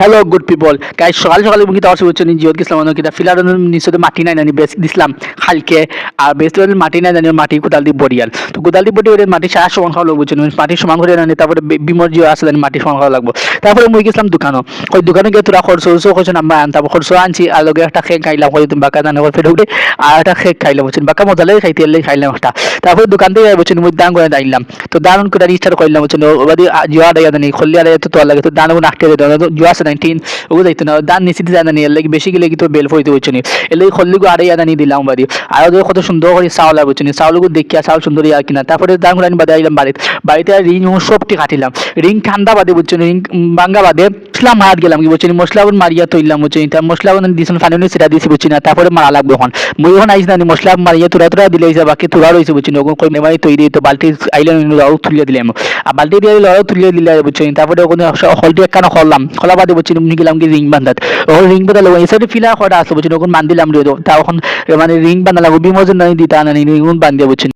Hello good people guys, সকাল সকালে মুখে তাওয়ার হচ্ছে নি জিওত গেছিলাম কিটা ফিলার নিচে মাটি নাই জানি বেশ দিছিলাম খালকে আর বেশ মাটি নাই জানি মাটি কোদাল দিয়ে বরিয়াল তো কোদাল দিয়ে বরিয়ে মাটি সারা সমান খাওয়া লাগবে মাটি সমান করে জানি তারপরে বিমর জিও আছে জানি মাটি সমান খাওয়া লাগবো। তারপরে মুই গেছিলাম দোকানও, ওই দোকানে গিয়ে তোরা খরচ করছো না আনতাম তারপর খরচ আনছি আর লগে একটা খেয়ে খাইলাম হয়তো তুমি বাঁকা জানে ফেটে উঠে আর একটা খেয়ে খাইলাম বলছেন বাঁকা মজা লাগে খাইতে এলে খাইলাম একটা। তারপরে দোকান থেকে বলছেন মুই দান করে দাইলাম তো দান করে রিস্টার করলাম বলছেন ওবাদি জুয়া ডাইয়া জানি খল্লি আর তো তোর লাগে তো দান আটকে জুয়া আছে 19 ওগুলো যাইতো না দান নিচে জানা নি এর লাগি বেশি গেলে কিন্তু বেল ফইতে হচ্ছে নি এর লাগি খল্লিগু আড়াই আদানি দিলাম বাড়ি আর কত সুন্দর করে চাউল আর বুঝছি চাউলগু দেখিয়া চাউল সুন্দর ইয়া কিনা তারপরে দান করে বাদে আইলাম বাড়িতে আর রিং সবটি কাটিলাম রিং ঠান্ডা বাদে বুঝছি রিং বাঙ্গা বাদে মশলা মার গেলাম কি বলছি মশলা মারিয়া তৈলাম বুঝছি তার মশলা দিয়েছেন ফানি সেটা দিয়েছি বুঝছি না তারপরে মারা লাগবে এখন মই এখন আইস না মশলা মারিয়া তোরা তোরা দিলে বাকি তোরা রয়েছে বুঝছি ওখানে কই নেমাই তৈরি তো বালতি আইলেন আরও তুলিয়ে দিলাম আর বালতি দিয়ে আরও তুলিয়ে দিলে বুঝছি তারপরে ওখানে হলটি একখানা খরলাম খোলা বাদে বুঝছি গেলাম কি রিং বান্ধাত ওখানে রিং বাঁধা লাগবে এসে ফিলা কটা আসলো বুঝছি ওখানে বান্ধিলাম রে তাও এখন মানে রিং বান্ধা লাগবে বিমোজন নাই দিতা না রিং বান্ধিয়া বুঝছি।